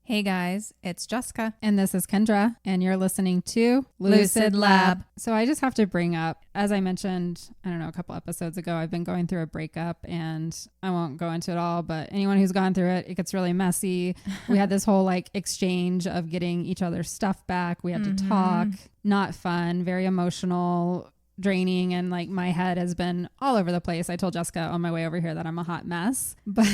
Hey guys, it's Jessica. And this is Kendra, and you're listening to Lucid Lab. So I just have to bring up, as I mentioned, I don't know, a couple episodes ago, I've been going through a breakup, and I won't go into it all, but anyone who's gone through it, it gets really messy. We had this whole exchange of getting each other's stuff back. We had to talk. Not fun, very emotional, draining, and my head has been all over the place. I told Jessica on my way over here that I'm a hot mess, but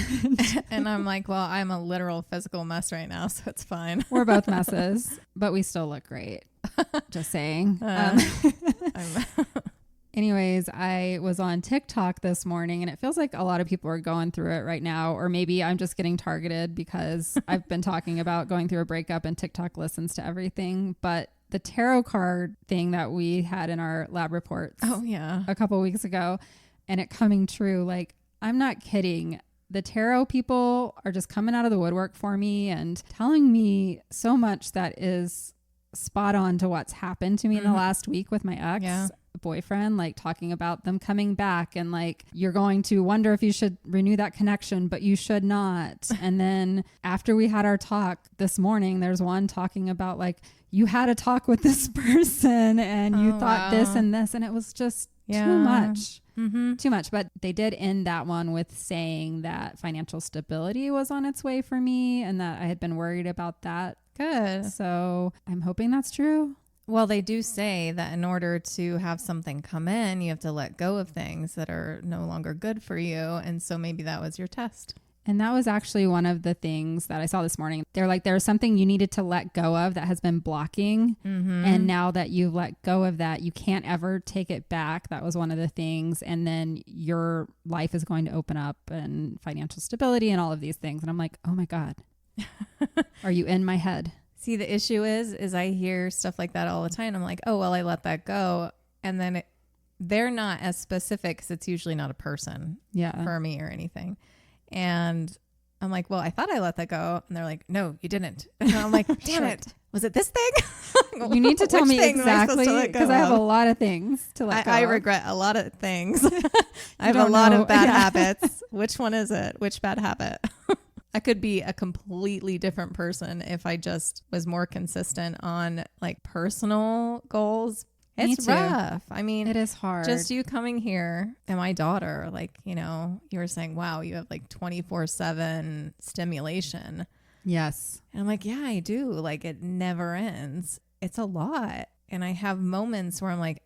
and I'm like, well, I'm a literal physical mess right now, so it's fine. We're both messes, but we still look great. Just saying. Anyways, I was on TikTok this morning, and it feels like a lot of people are going through it right now, or maybe I'm just getting targeted because I've been talking about going through a breakup and TikTok listens to everything. But the tarot card thing that we had in our lab reports a couple weeks ago, and it coming true, I'm not kidding. The tarot people are just coming out of the woodwork for me and telling me so much that is spot on to what's happened to me in the last week with my ex-boyfriend, talking about them coming back and you're going to wonder if you should renew that connection, but you should not. And then after we had our talk this morning, there's one talking about you had a talk with this person and you thought this and this, and it was just too much. Too much. But they did end that one with saying that financial stability was on its way for me and that I had been worried about that. Good. So I'm hoping that's true. Well, they do say that in order to have something come in, you have to let go of things that are no longer good for you. And so maybe that was your test. And that was actually one of the things that I saw this morning. They're like, there's something you needed to let go of that has been blocking. And now that you've let go of that, you can't ever take it back. That was one of the things. And then your life is going to open up and financial stability and all of these things. And I'm like, oh my God, are you in my head? See, the issue is I hear stuff like that all the time. I'm like, oh, well, I let that go. And then they're not as specific because it's usually not a person for me or anything. And I'm like, well, I thought I let that go. And they're like, no, you didn't. And I'm like, damn it. Was it this thing? You need to tell me exactly because I have a lot of things to let go I of. regret a lot of things. I have a lot of bad habits. Which one is it? Which bad habit? I could be a completely different person if I just was more consistent on personal goals. It's rough. I mean, it is hard. Just you coming here and my daughter, you were saying, wow, you have 24/7 stimulation. Yes. And I'm like, yeah, I do. It never ends. It's a lot. And I have moments where I'm like,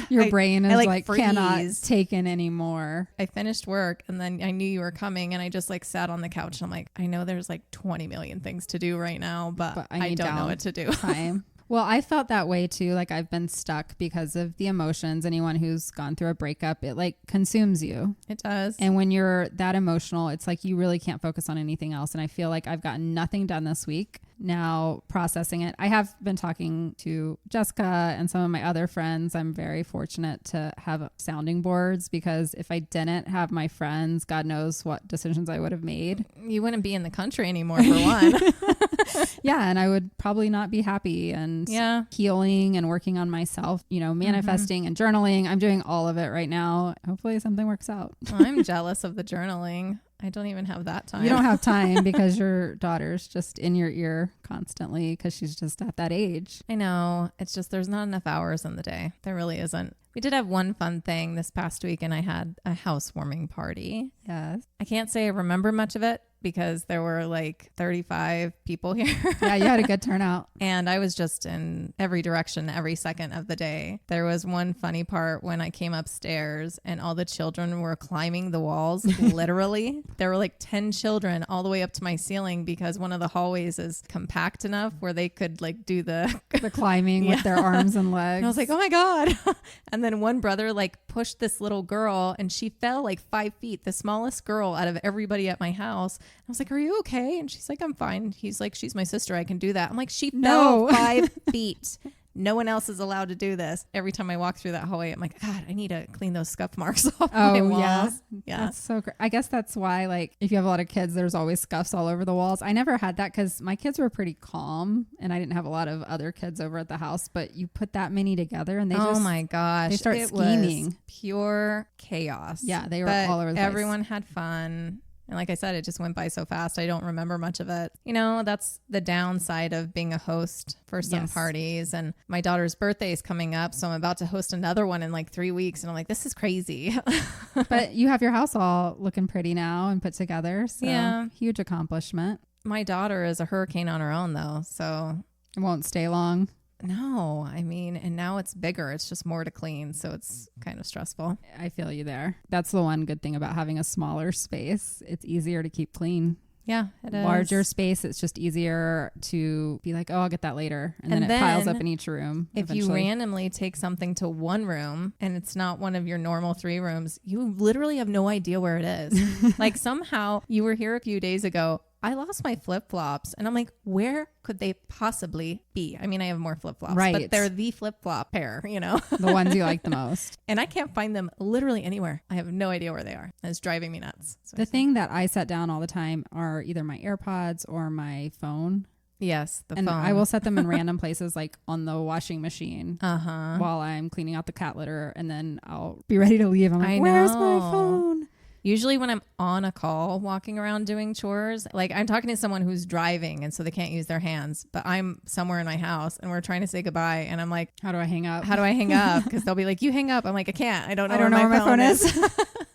your brain is freeze. Cannot take in anymore. I finished work and then I knew you were coming and I just sat on the couch and I'm like, I know there's 20 million things to do right now, but I don't know what to do. Time. Well, I felt that way too. I've been stuck because of the emotions. Anyone who's gone through a breakup, it consumes you. It does. And when you're that emotional, it's you really can't focus on anything else. And I feel like I've gotten nothing done this week. Now processing it. I have been talking to Jessica and some of my other friends. I'm very fortunate to have sounding boards because if I didn't have my friends, God knows what decisions I would have made. You wouldn't be in the country anymore for one. Yeah. And I would probably not be happy and healing and working on myself, manifesting and journaling. I'm doing all of it right now. Hopefully something works out. I'm jealous of the journaling. I don't even have that time. You don't have time because your daughter's just in your ear constantly because she's just at that age. I know. It's just there's not enough hours in the day. There really isn't. We did have one fun thing this past week and I had a housewarming party. Yes. I can't say I remember much of it because there were 35 people here. Yeah, you had a good turnout. And I was just in every direction every second of the day. There was one funny part when I came upstairs and all the children were climbing the walls, literally. There were 10 children all the way up to my ceiling because one of the hallways is compact enough where they could do the climbing with their arms and legs. And I was like, oh my God. And then one brother pushed this little girl and she fell 5 feet, the smallest girl out of everybody at my house. I was like, are you okay? And she's like, I'm fine. He's like, she's my sister. I can do that. I'm like, she fell 5 feet. No one else is allowed to do this. Every time I walk through that hallway, I'm like, God, I need to clean those scuff marks off my walls. Yeah. That's so great. I guess that's why, if you have a lot of kids, there's always scuffs all over the walls. I never had that because my kids were pretty calm and I didn't have a lot of other kids over at the house, but you put that many together and they oh my gosh, they start scheming. Was pure chaos. Yeah, they were all over the place. Everyone had fun. And like I said, it just went by so fast. I don't remember much of it. You know, that's the downside of being a host for some parties. And my daughter's birthday is coming up, so I'm about to host another one in like 3 weeks. And I'm like, this is crazy. But you have your house all looking pretty now and put together. So yeah. Huge accomplishment. My daughter is a hurricane on her own though. So it won't stay long. No, I mean, and now it's bigger. It's just more to clean. So it's kind of stressful. I feel you there. That's the one good thing about having a smaller space. It's easier to keep clean. Yeah, it is. Larger space, it's just easier to be like, oh, I'll get that later. And then it piles up in each room. If you randomly take something to one room and it's not one of your normal 3 rooms, you literally have no idea where it is. Like somehow you were here a few days ago. I lost my flip-flops and I'm like, where could they possibly be? I mean, I have more flip-flops, but they're the flip-flop pair, you know, the ones you like the most. And I can't find them literally anywhere. I have no idea where they are. And it's driving me nuts. So the thing that I set down all the time are either my AirPods or my phone. Yes, the phone. And I will set them in random places like on the washing machine while I'm cleaning out the cat litter. And then I'll be ready to leave. I'm like, where's my phone? Usually when I'm on a call walking around doing chores, like I'm talking to someone who's driving and so they can't use their hands, but I'm somewhere in my house and we're trying to say goodbye and I'm like, how do I hang up? Because they'll be like, you hang up. I'm like, I can't. I don't know where my phone is. is.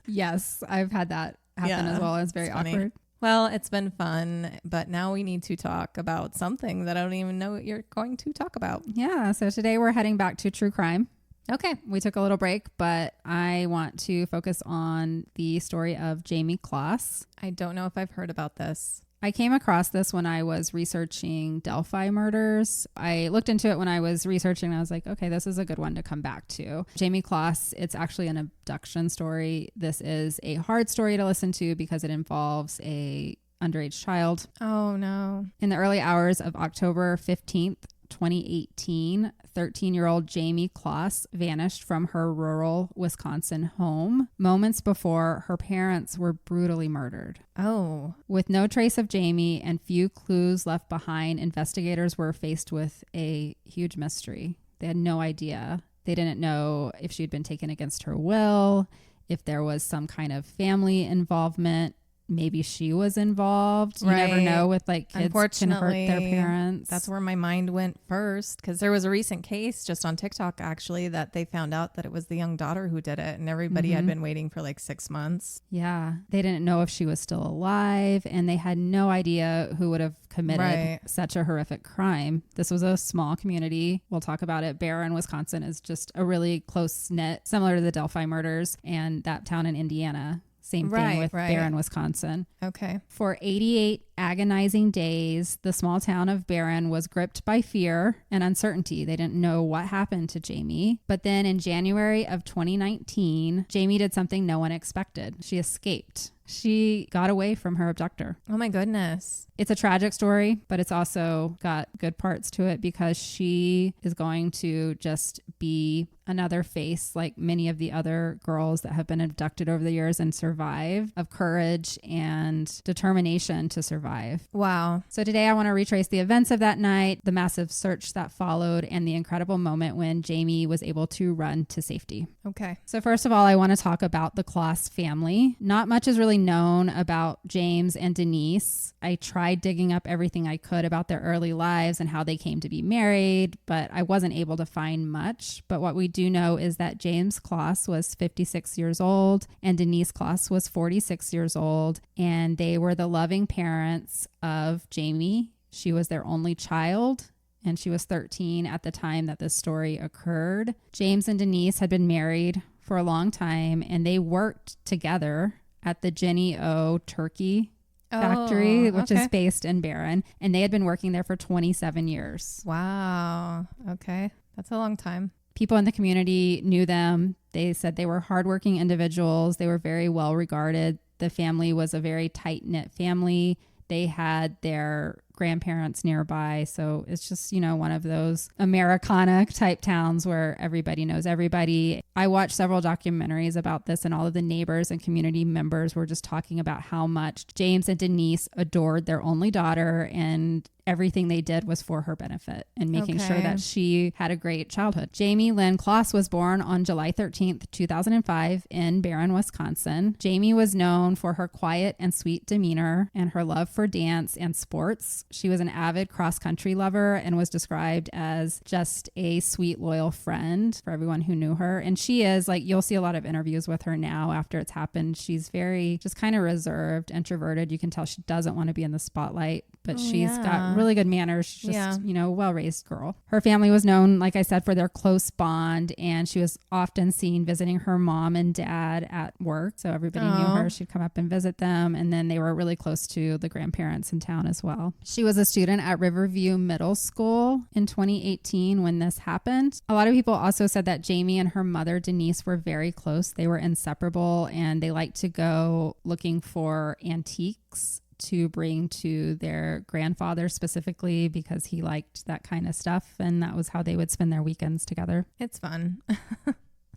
Yes, I've had that happen as well. It's very awkward. Well, it's been fun, but now we need to talk about something that I don't even know what you're going to talk about. Yeah, so today we're heading back to true crime. Okay. We took a little break, but I want to focus on the story of Jayme Closs. I don't know if I've heard about this. I came across this when I was researching Delphi murders. I looked into it when I was researching and I was like, okay, this is a good one to come back to. Jayme Closs, it's actually an abduction story. This is a hard story to listen to because it involves a underage child. Oh, no. In the early hours of October 15th, 2018, 13-year-old Jayme Closs vanished from her rural Wisconsin home moments before her parents were brutally murdered. Oh. With no trace of Jayme and few clues left behind, investigators were faced with a huge mystery. They had no idea. They didn't know if she'd been taken against her will, if there was some kind of family involvement. Maybe she was involved. You never know with like kids can hurt their parents. That's where my mind went first because there was a recent case just on TikTok actually that they found out that it was the young daughter who did it and everybody had been waiting for like 6 months. Yeah. They didn't know if she was still alive and they had no idea who would have committed such a horrific crime. This was a small community. We'll talk about it. Barron, Wisconsin is just a really close knit, similar to the Delphi murders and that town in Indiana. Same thing with Barron, Wisconsin. Okay. For 88 agonizing days, the small town of Barron was gripped by fear and uncertainty. They didn't know what happened to Jayme. But then in January of 2019, Jayme did something no one expected. She escaped. She got away from her abductor. Oh my goodness. It's a tragic story, but it's also got good parts to it because she is going to just be another face like many of the other girls that have been abducted over the years and survived, of courage and determination to survive. Wow. So today I want to retrace the events of that night, the massive search that followed, and the incredible moment when Jayme was able to run to safety. Okay. So first of all, I want to talk about the Closs family. Not much is really known about James and Denise. I tried digging up everything I could about their early lives and how they came to be married, but I wasn't able to find much. But what we do know is that James Closs was 56 years old and Denise Closs was 46 years old, and they were the loving parents of Jayme. She was their only child, and she was 13 at the time that this story occurred. James and Denise had been married for a long time, and they worked together at the Jenny O Turkey factory, which is based in Barron, and they had been working there for 27 years. Wow. Okay. That's a long time. People in the community knew them. They said they were hardworking individuals. They were very well regarded. The family was a very tight-knit family. They had their grandparents nearby. So it's just, you know, one of those Americana type towns where everybody knows everybody. I watched several documentaries about this, and all of the neighbors and community members were just talking about how much James and Denise adored their only daughter, and everything they did was for her benefit and making sure that she had a great childhood. Jayme Lynn Closs was born on July 13th, 2005 in Barron, Wisconsin. Jayme was known for her quiet and sweet demeanor and her love for dance and sports. She was an avid cross-country lover and was described as just a sweet, loyal friend for everyone who knew her. And she is, like, you'll see a lot of interviews with her now after it's happened. She's very just kind of reserved, introverted. You can tell she doesn't want to be in the spotlight, but she's got really good manners. She's just, you know, well-raised girl. Her family was known, like I said, for their close bond, and she was often seen visiting her mom and dad at work. So everybody knew her. She'd come up and visit them. And then they were really close to the grandparents in town as well. She was a student at Riverview Middle School in 2018 when this happened. A lot of people also said that Jayme and her mother, Denise, were very close. They were inseparable, and they liked to go looking for antiques to bring to their grandfather specifically because he liked that kind of stuff, and that was how they would spend their weekends together. It's fun.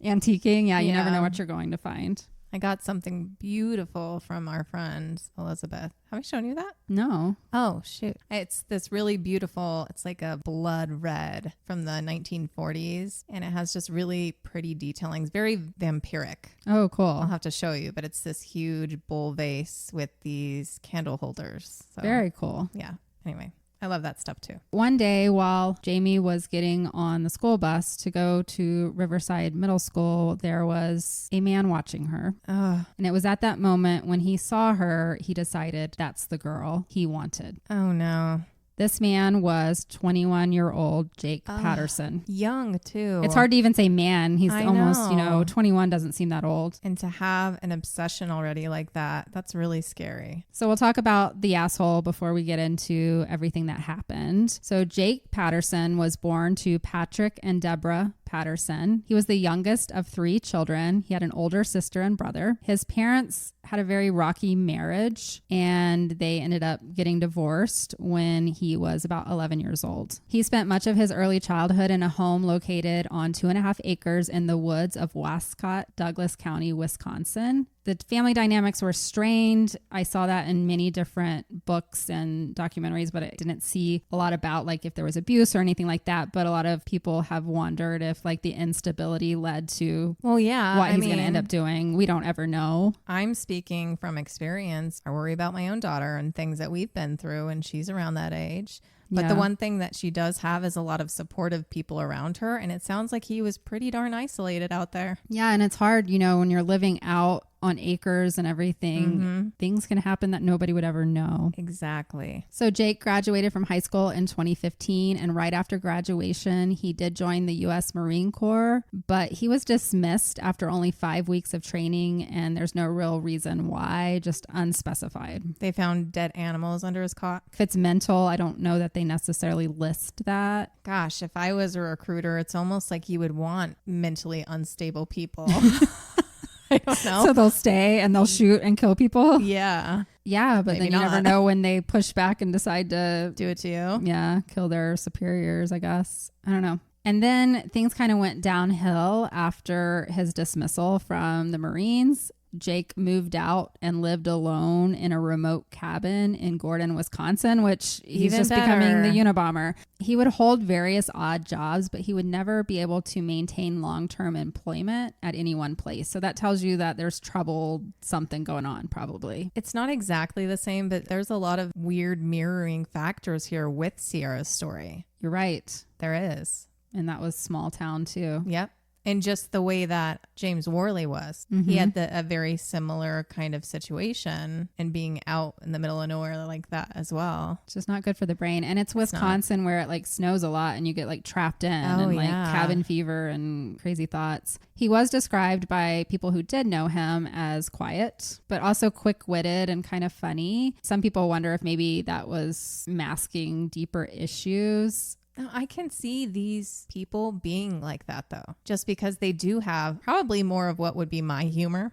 Antiquing, you never know what you're going to find. I got something beautiful from our friend Elizabeth. Have I shown you that? No. Oh, shoot. It's this really beautiful, it's like a blood red from the 1940s. And it has just really pretty detailing. It's very vampiric. Oh, cool. I'll have to show you. But it's this huge bowl vase with these candle holders. So, very cool. Yeah. Anyway. I love that stuff too. One day while Jayme was getting on the school bus to go to Riverside Middle School, there was a man watching her. And it was at that moment when he saw her, he decided that's the girl he wanted. Oh no. This man was 21-year-old Jake Patterson. Young, too. It's hard to even say man. He's almost, 21 doesn't seem that old. And to have an obsession already like that, that's really scary. So we'll talk about the asshole before we get into everything that happened. So Jake Patterson was born to Patrick and Deborah Patterson. He was the youngest of 3 children. He had an older sister and brother. His parents had a very rocky marriage, and they ended up getting divorced when he was about 11 years old. He spent much of his early childhood in a home located on 2.5 acres in the woods of Wascott, Douglas County, Wisconsin. The family dynamics were strained. I saw that in many different books and documentaries, but I didn't see a lot about like if there was abuse or anything like that. But a lot of people have wondered if like the instability led to what he's going to end up doing. We don't ever know. I'm speaking from experience. I worry about my own daughter and things that we've been through, and she's around that age. But the one thing that she does have is a lot of supportive people around her. And it sounds like he was pretty darn isolated out there. Yeah. And it's hard, when you're living out on acres and everything, things can happen that nobody would ever know. Exactly. So Jake graduated from high school in 2015. And right after graduation, he did join the U.S. Marine Corps, but he was dismissed after only 5 weeks of training. And there's no real reason why, just unspecified. They found dead animals under his cot. If it's mental, I don't know that they necessarily list that. Gosh, if I was a recruiter, it's almost like you would want mentally unstable people. I don't know. So they'll stay and they'll shoot and kill people? Yeah. Yeah, but then you never know when they push back and decide to do it to you. Yeah, kill their superiors, I guess. I don't know. And then things kind of went downhill after his dismissal from the Marines. Jake moved out and lived alone in a remote cabin in Gordon, Wisconsin, which he's just becoming the Unabomber. He would hold various odd jobs, but he would never be able to maintain long-term employment at any one place. So that tells you that there's something going on, probably. It's not exactly the same, but there's a lot of weird mirroring factors here with Sierra's story. You're right. There is. And that was small town too. Yep. And just the way that James Worley was, he had a very similar kind of situation and being out in the middle of nowhere like that as well. It's just not good for the brain. And it's Wisconsin where it like snows a lot and you get like trapped in and like cabin fever and crazy thoughts. He was described by people who did know him as quiet, but also quick-witted and kind of funny. Some people wonder if maybe that was masking deeper issues. I can see these people being like that though, just because they do have probably more of what would be my humor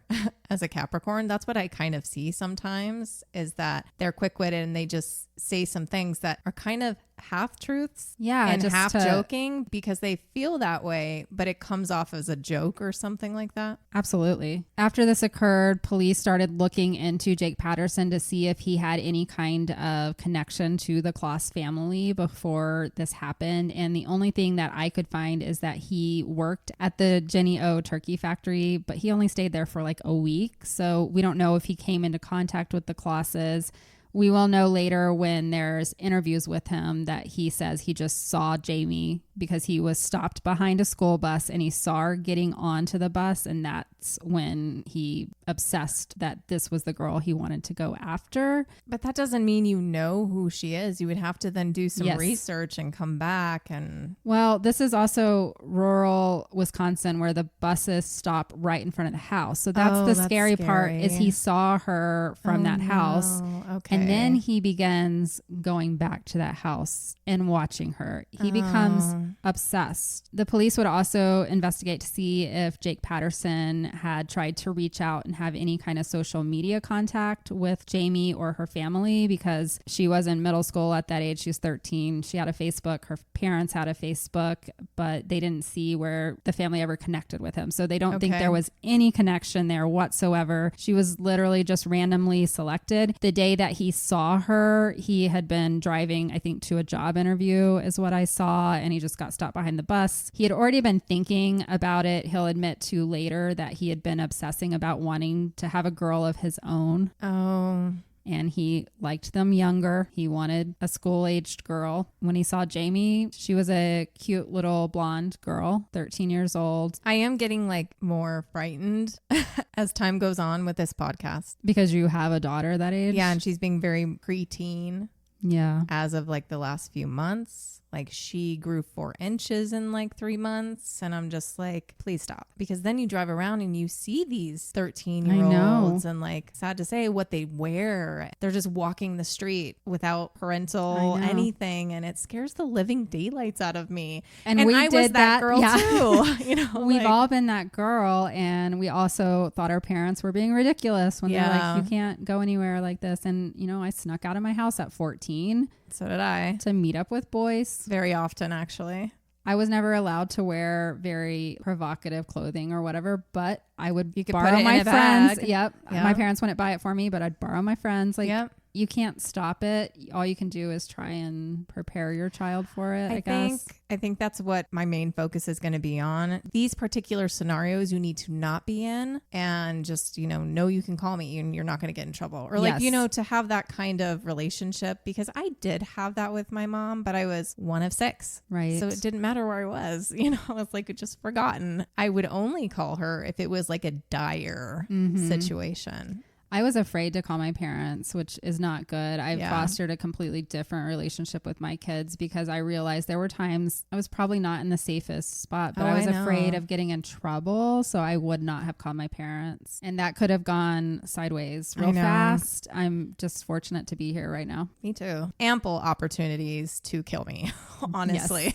as a Capricorn. That's what I kind of see sometimes, is that they're quick-witted and they just say some things that are kind of half truths and half joking because they feel that way, but it comes off as a joke or something like that. Absolutely. After this occurred, police started looking into Jake Patterson to see if he had any kind of connection to the Closs family before this happened. And the only thing that I could find is that he worked at the Jenny O turkey factory, but he only stayed there for like a week. So we don't know if he came into contact with the Closses. We will know later when there's interviews with him that he says he just saw Jayme because he was stopped behind a school bus and he saw her getting onto the bus. And that's when he obsessed that this was the girl he wanted to go after. But that doesn't mean you know who she is. You would have to then do some research and come back. And well, this is also rural Wisconsin where the buses stop right in front of the house. So that's scary part, is he saw her from that house. Okay. And then he begins going back to that house and watching her. He becomes obsessed. The police would also investigate to see if Jake Patterson had tried to reach out and have any kind of social media contact with Jayme or her family, because she was in middle school at that age. She was 13. She had a Facebook. Her parents had a Facebook, but they didn't see where the family ever connected with him. So they don't think there was any connection there whatsoever. She was literally just randomly selected. The day that he saw her, he had been driving, I think, to a job interview is what I saw, and he just got stopped behind the bus. He had already been thinking about it. He'll admit to later that he had been obsessing about wanting to have a girl of his own. And he liked them younger. He wanted a school-aged girl. When he saw Jayme, she was a cute little blonde girl, 13 years old. I am getting like more frightened as time goes on with this podcast. Because you have a daughter that age? Yeah, and she's being very preteen. Yeah. As of like the last few months. Like she grew 4 inches in like 3 months. And I'm just like, please stop. Because then you drive around and you see these 13-year-olds and like, sad to say, what they wear. They're just walking the street without parental anything. And it scares the living daylights out of me. And I was that girl too. You know, we've all been that girl. And we also thought our parents were being ridiculous when they're like, you can't go anywhere like this. And, you know, I snuck out of my house at 14. So did I. To meet up with boys. Very often, actually. I was never allowed to wear very provocative clothing or whatever, but I would borrow my friends. Yep. My parents wouldn't buy it for me, but I'd borrow my friends. Like, you can't stop it. All you can do is try and prepare your child for it, I guess. I think that's what my main focus is going to be on. These particular scenarios you need to not be in, and just, you know you can call me and you're not going to get in trouble. Or like, you know, to have that kind of relationship, because I did have that with my mom, but I was one of 6. Right. So it didn't matter where I was, you know, it's like just forgotten. I would only call her if it was like a dire situation. I was afraid to call my parents, which is not good. I fostered a completely different relationship with my kids because I realized there were times I was probably not in the safest spot, but I was afraid of getting in trouble. So I would not have called my parents, and that could have gone sideways real fast. I'm just fortunate to be here right now. Me too. Ample opportunities to kill me, honestly.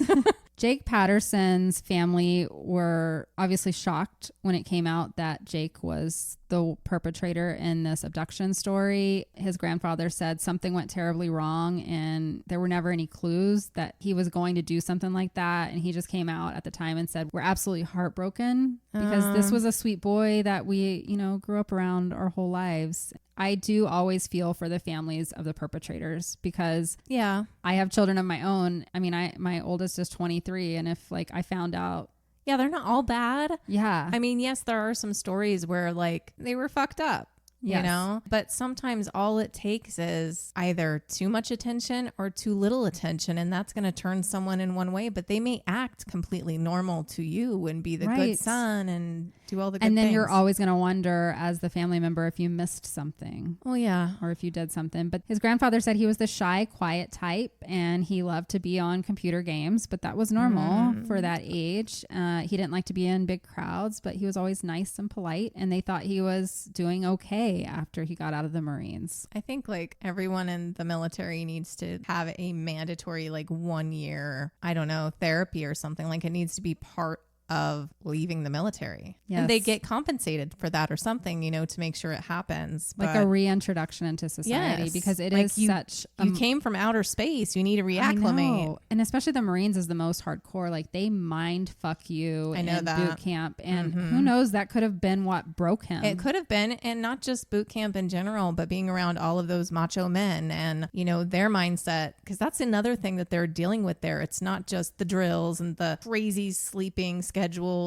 Jake Patterson's family were obviously shocked when it came out that Jake was the perpetrator in this abduction story. His grandfather said something went terribly wrong and there were never any clues that he was going to do something like that. And he just came out at the time and said, we're absolutely heartbroken because this was a sweet boy that we, you know, grew up around our whole lives. I do always feel for the families of the perpetrators because I have children of my own. I mean, my oldest is 23. And if like I found out, they're not all bad. Yeah. I mean, yes, there are some stories where like they were fucked up. You know, but sometimes all it takes is either too much attention or too little attention. And that's going to turn someone in one way, but they may act completely normal to you and be the good son and do all the good things. And then you're always going to wonder as the family member if you missed something. Well, yeah. Or if you did something. But his grandfather said he was the shy, quiet type and he loved to be on computer games, but that was normal for that age. He didn't like to be in big crowds, but he was always nice and polite and they thought he was doing okay. day after he got out of the Marines. I think like everyone in the military needs to have a mandatory like 1 year, I don't know, therapy or something. Like it needs to be part of leaving the military. Yes. And they get compensated for that or something, you know, to make sure it happens. Like a reintroduction into society, yes, because it like is such... You came from outer space. You need to reacclimate. And especially the Marines is the most hardcore. Like they mind fuck you in boot camp. And who knows, that could have been what broke him. It could have been. And not just boot camp in general, but being around all of those macho men and, you know, their mindset. Because that's another thing that they're dealing with there. It's not just the drills and the crazy sleeping schedules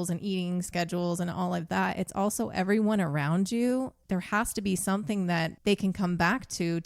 and eating schedules and all of that. It's also everyone around you. There has to be something that they can come back to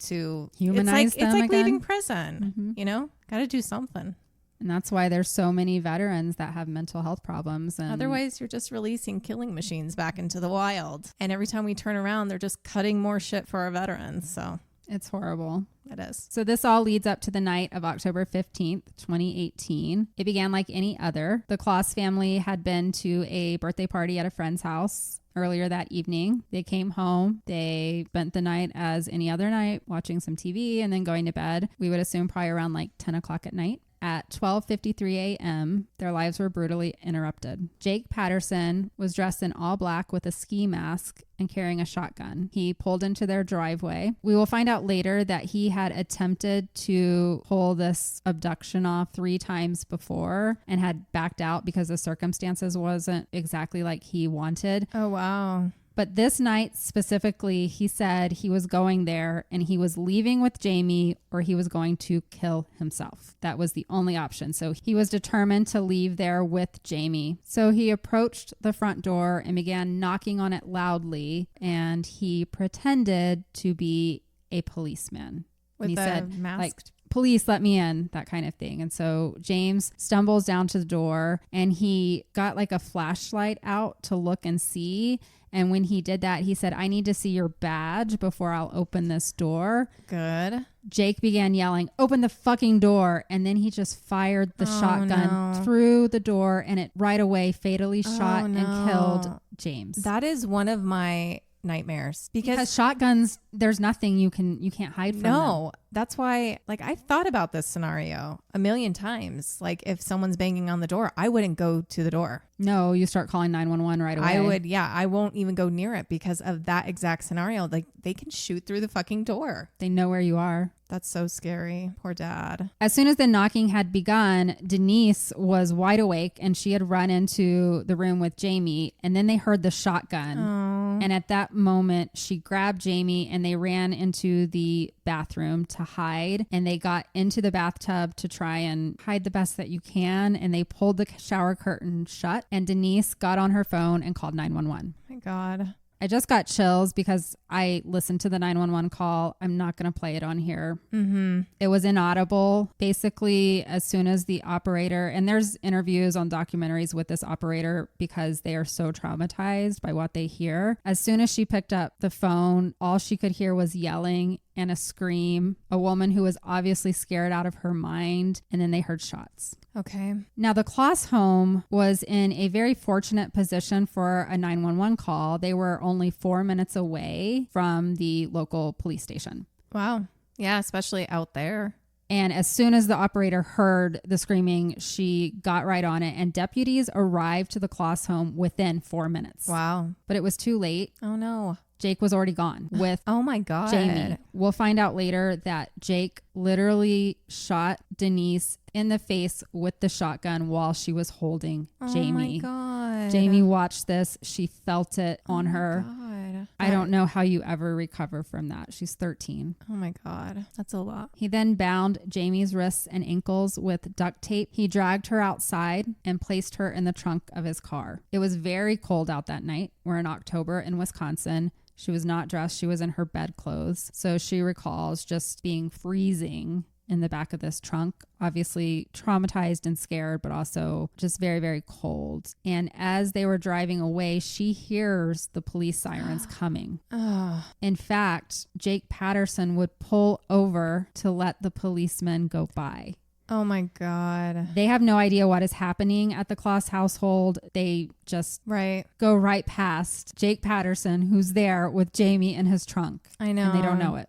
humanize them. It's like again. leaving prison, you know, got to do something. And that's why there's so many veterans that have mental health problems. And otherwise, you're just releasing killing machines back into the wild. And every time we turn around, they're just cutting more shit for our veterans. So it's horrible. It is. So this all leads up to the night of October 15th, 2018. It began like any other. The Closs family had been to a birthday party at a friend's house earlier that evening. They came home. They spent the night as any other night, watching some TV and then going to bed. We would assume probably around like 10 o'clock at night. At 12:53 a.m., their lives were brutally interrupted. Jake Patterson was dressed in all black with a ski mask and carrying a shotgun. He pulled into their driveway. We will find out later that he had attempted to pull this abduction off 3 times before and had backed out because the circumstances wasn't exactly like he wanted. Oh, wow. But this night specifically, he said he was going there and he was leaving with Jayme or he was going to kill himself. That was the only option. So he was determined to leave there with Jayme. So he approached the front door and began knocking on it loudly, and he pretended to be a policeman. With and he said, masked... like, police, let me in, that kind of thing. And so James stumbles down to the door and he got like a flashlight out to look and see. And when he did that, he said, I need to see your badge before I'll open this door. Good. Jake began yelling, open the fucking door. And then he just fired the shotgun through the door, and it right away fatally shot and killed James. That is one of my nightmares because shotguns, there's nothing you can't hide from them. That's why, like, I've thought about this scenario a million times. Like, if someone's banging on the door, I wouldn't go to the door. No, you start calling 911 right away. I would, yeah. I won't even go near it because of that exact scenario. Like, they can shoot through the fucking door. They know where you are. That's so scary. Poor dad. As soon as the knocking had begun, Denise was wide awake and she had run into the room with Jayme, and then they heard the shotgun. Oh. And at that moment, she grabbed Jayme and they ran into the bathroom to hide, and they got into the bathtub to try and hide the best that you can, and they pulled the shower curtain shut, and Denise got on her phone and called 911. Oh my God. I just got chills because I listened to the 911 call. I'm not going to play it on here. Mm-hmm. It was inaudible. Basically, as soon as the operator, and there's interviews on documentaries with this operator because they are so traumatized by what they hear. As soon as she picked up the phone, all she could hear was yelling and a scream, a woman who was obviously scared out of her mind, and then they heard shots. Okay. Now, the Closs home was in a very fortunate position for a 911 call. They were only 4 minutes away from the local police station. Wow. Yeah, especially out there. And as soon as the operator heard the screaming, she got right on it, and deputies arrived to the Closs home within 4 minutes. Wow. But it was too late. Oh, no. Jake was already gone with oh my God. Jayme. We'll find out later that Jake literally shot Denise in the face with the shotgun while she was holding Jayme. Oh my God. Jayme watched this. She felt it on her. God. I don't know how you ever recover from that. She's 13. Oh my God. That's a lot. He then bound Jayme's wrists and ankles with duct tape. He dragged her outside and placed her in the trunk of his car. It was very cold out that night. We're in October in Wisconsin. She was not dressed. She was in her bedclothes. So she recalls just being freezing in the back of this trunk, obviously traumatized and scared, but also just very, very cold. And as they were driving away, she hears the police sirens coming. In fact, Jake Patterson would pull over to let the policemen go by. Oh my God. They have no idea what is happening at the Closs household. They just go right past Jake Patterson, who's there with Jayme in his trunk. I know. And they don't know it.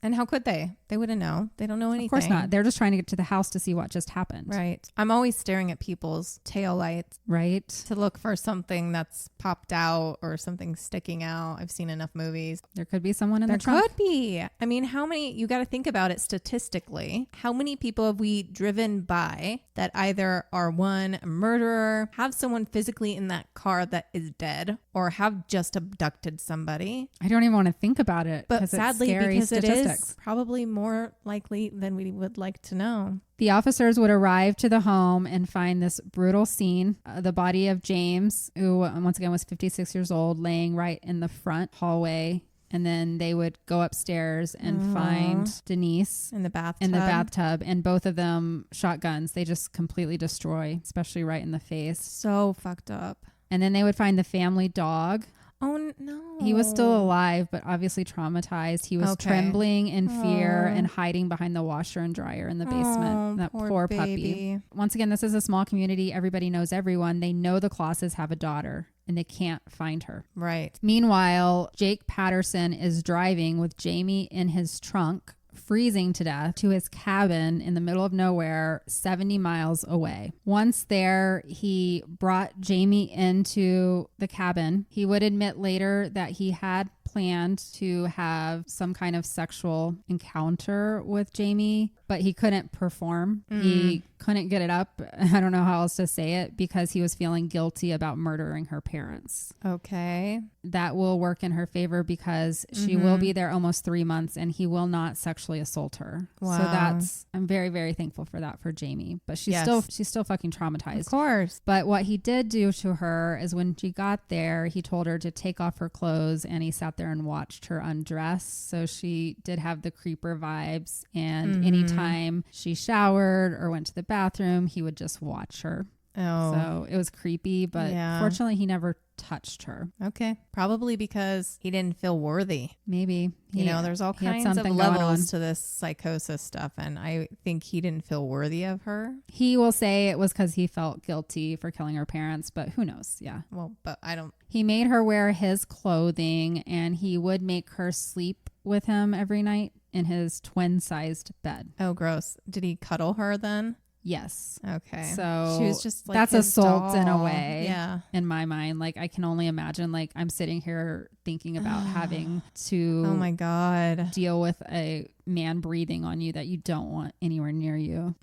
And how could they? They wouldn't know. They don't know anything. Of course not. They're just trying to get to the house to see what just happened. Right. I'm always staring at people's taillights. Right. To look for something that's popped out or something sticking out. I've seen enough movies. There could be someone in the trunk. There could be. I mean, how many, you got to think about it statistically. How many people have we driven by that either are one, a murderer, have someone physically in that car that is dead, or have just abducted somebody? I don't even want to think about it. But sadly, it's scary because statistics. it is probably more likely than we would like to know. The officers would arrive to the home and find this brutal scene. The body of James, who once again was 56 years old, laying right in the front hallway. And then they would go upstairs and find Denise in the bathtub. And both of them shotguns. They just completely destroy, especially right in the face. So fucked up. And then they would find the family dog. Oh no. He was still alive, but obviously traumatized. He was trembling in fear and hiding behind the washer and dryer in the basement. That poor puppy. Once again, this is a small community. Everybody knows everyone. They know the Closses have a daughter and they can't find her. Right. Meanwhile, Jake Patterson is driving with Jayme in his trunk, freezing to death, to his cabin in the middle of nowhere, 70 miles away. Once there, he brought Jayme into the cabin. He would admit later that he had planned to have some kind of sexual encounter with Jayme, but he couldn't perform. He couldn't get it up. I don't know how else to say it, because he was feeling guilty about murdering her parents. Okay. That will work in her favor because she will be there almost 3 months and he will not sexually assault her. Wow. So I'm very, very thankful for that for Jayme, but she's still fucking traumatized. Of course. But what he did do to her is when she got there, he told her to take off her clothes and he sat there and watched her undress. So she did have the creeper vibes, and anytime she showered or went to the bathroom, he would just watch her. Oh. So it was creepy, but fortunately he never touched her. Okay. Probably because he didn't feel worthy. Maybe. There's all kinds of levels to this psychosis stuff, and I think he didn't feel worthy of her. He will say it was because he felt guilty for killing her parents, but who knows? Yeah. Well, but I don't. He made her wear his clothing, and he would make her sleep with him every night in his twin-sized bed. Oh, gross. Did he cuddle her then? Yes. Okay. So she was just like, that's assault doll. in a way. Yeah. In my mind, like I can only imagine, like I'm sitting here thinking about having to oh my God, deal with a man breathing on you that you don't want anywhere near you.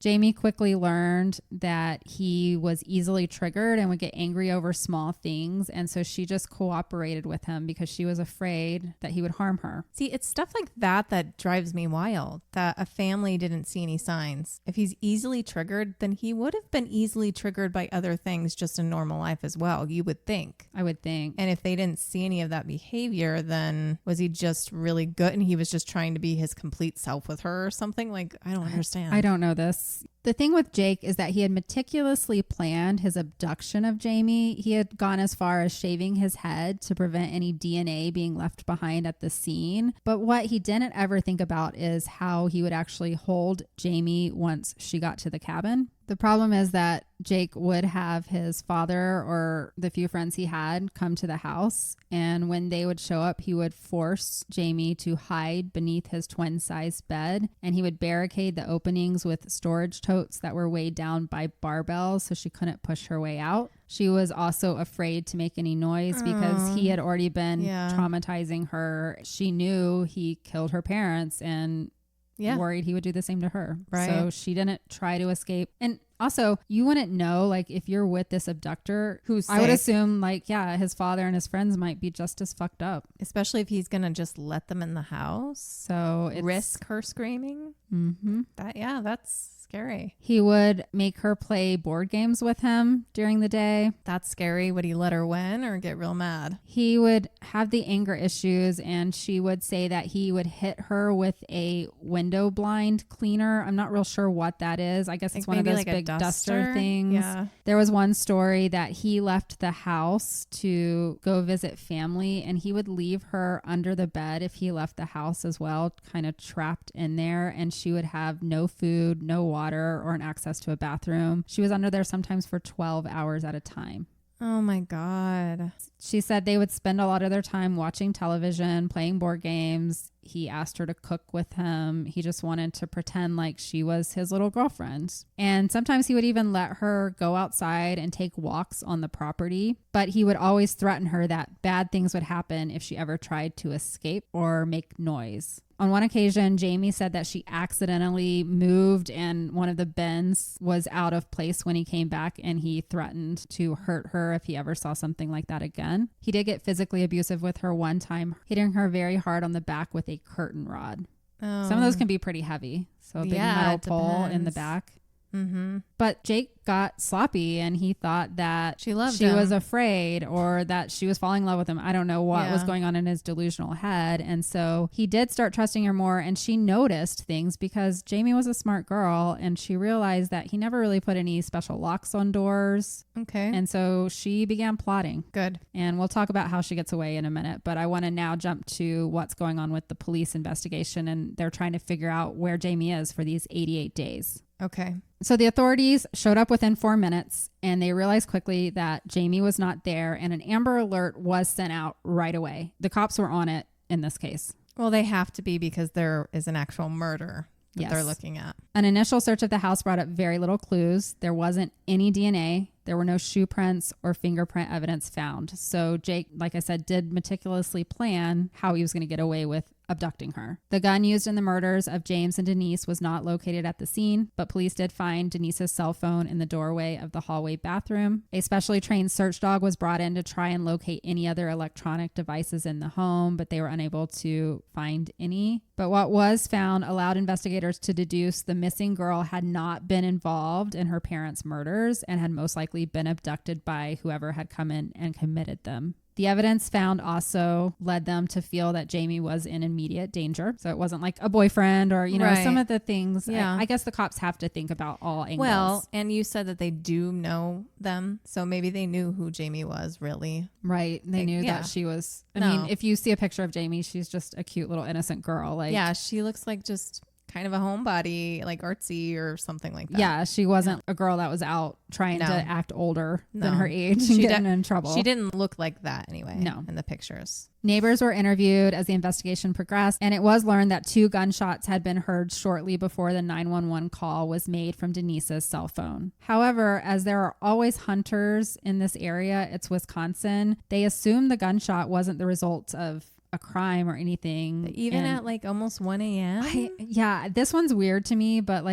Jayme quickly learned that he was easily triggered and would get angry over small things. And so she just cooperated with him because she was afraid that he would harm her. See, it's stuff like that that drives me wild, that a family didn't see any signs. If he's easily triggered, then he would have been easily triggered by other things just in normal life as well, you would think. I would think. And if they didn't see any of that behavior, then was he just really good and he was just trying to be his complete self with her or something? Like, I don't understand. I don't know this. The thing with Jake is that he had meticulously planned his abduction of Jayme. He had gone as far as shaving his head to prevent any DNA being left behind at the scene. But what he didn't ever think about is how he would actually hold Jayme once she got to the cabin. The problem is that Jake would have his father or the few friends he had come to the house. And when they would show up, he would force Jayme to hide beneath his twin-sized bed. And he would barricade the openings with storage totes that were weighed down by barbells so she couldn't push her way out. She was also afraid to make any noise because he had already been traumatizing her. She knew he killed her parents and worried he would do the same to her. Right. So she didn't try to escape. And also, you wouldn't know, like, if you're with this abductor, who's I would assume, like, his father and his friends might be just as fucked up. Especially if he's going to just let them in the house. So risk her screaming. Mm-hmm. That's scary. He would make her play board games with him during the day. That's scary. Would he let her win or get real mad? He would have the anger issues, and she would say that he would hit her with a window blind cleaner. I'm not real sure what that is. I guess it's one of those big duster things. Yeah. There was one story that he left the house to go visit family, and he would leave her under the bed if he left the house as well, kind of trapped in there, and she would have no food, no water, or an access to a bathroom. She was under there sometimes for 12 hours at a time. Oh my God. She said they would spend a lot of their time watching television, playing board games. He asked her to cook with him. He just wanted to pretend like she was his little girlfriend. And sometimes he would even let her go outside and take walks on the property. But he would always threaten her that bad things would happen if she ever tried to escape or make noise. On one occasion, Jayme said that she accidentally moved and one of the bins was out of place when he came back, and he threatened to hurt her if he ever saw something like that again. He did get physically abusive with her one time, hitting her very hard on the back with a curtain rod. Oh. Some of those can be pretty heavy. So a big metal pole in the back. Mm-hmm. But Jake got sloppy, and he thought that she him. Was afraid, or that she was falling in love with him. I don't know what was going on in his delusional head. And so he did start trusting her more, and she noticed things because Jayme was a smart girl, and she realized that he never really put any special locks on doors. Okay. And so she began plotting. Good. And we'll talk about how she gets away in a minute, but I want to now jump to what's going on with the police investigation, and they're trying to figure out where Jayme is for these 88 days. Okay. So the authorities showed up within 4 minutes, and they realized quickly that Jayme was not there, and an Amber Alert was sent out right away. The cops were on it in this case. Well, they have to be because there is an actual murder that they're looking at. An initial search of the house brought up very little clues. There wasn't any DNA. There were no shoe prints or fingerprint evidence found. So Jake, like I said, did meticulously plan how he was going to get away with abducting her. The gun used in the murders of James and Denise was not located at the scene, but police did find Denise's cell phone in the doorway of the hallway bathroom. A specially trained search dog was brought in to try and locate any other electronic devices in the home, but they were unable to find any. But what was found allowed investigators to deduce the missing girl had not been involved in her parents' murders and had most likely been abducted by whoever had come in and committed them. The evidence found also led them to feel that Jayme was in immediate danger. So it wasn't like a boyfriend or, some of the things. Yeah. I guess the cops have to think about all angles. Well, and you said that they do know them. So maybe they knew who Jayme was, really. Right. They knew that she was. I mean, if you see a picture of Jayme, she's just a cute little innocent girl. Yeah, she looks like just kind of a homebody, like artsy or something like that. Yeah, she wasn't a girl that was out trying to act older than her age and getting in trouble. She didn't look like that anyway. No. In the pictures. Neighbors were interviewed as the investigation progressed, and it was learned that 2 gunshots had been heard shortly before the 911 call was made from Denise's cell phone. However, as there are always hunters in this area, it's Wisconsin, they assumed the gunshot wasn't the result of a crime or anything. Even at like almost 1 a.m.? Yeah, this one's weird to me, but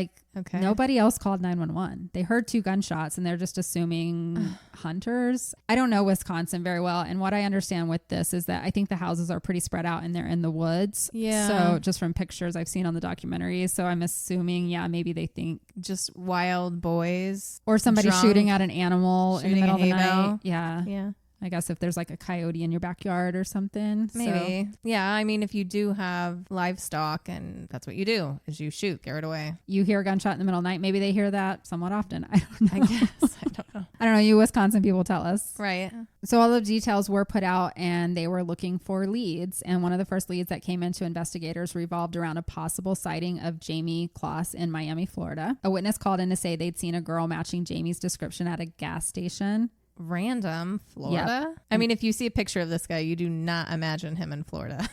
nobody else called 911. They heard 2 gunshots and they're just assuming hunters. I don't know Wisconsin very well. And what I understand with this is that I think the houses are pretty spread out and they're in the woods. Yeah. So just from pictures I've seen on the documentaries. So I'm assuming, maybe they think just wild boys. Or somebody shooting at an animal in the middle of the night. Yeah. Yeah. I guess if there's like a coyote in your backyard or something. Maybe. So. Yeah. I mean, if you do have livestock and that's what you do is you shoot, get it away. You hear a gunshot in the middle of the night. Maybe they hear that somewhat often. I don't know. I guess. I don't know. I don't know. You Wisconsin people tell us. Right. So all the details were put out and they were looking for leads. And one of the first leads that came into investigators revolved around a possible sighting of Jayme Closs in Miami, Florida. A witness called in to say they'd seen a girl matching Jayme's description at a gas station. Random Florida. Yep. I mean, if you see a picture of this guy, you do not imagine him in Florida.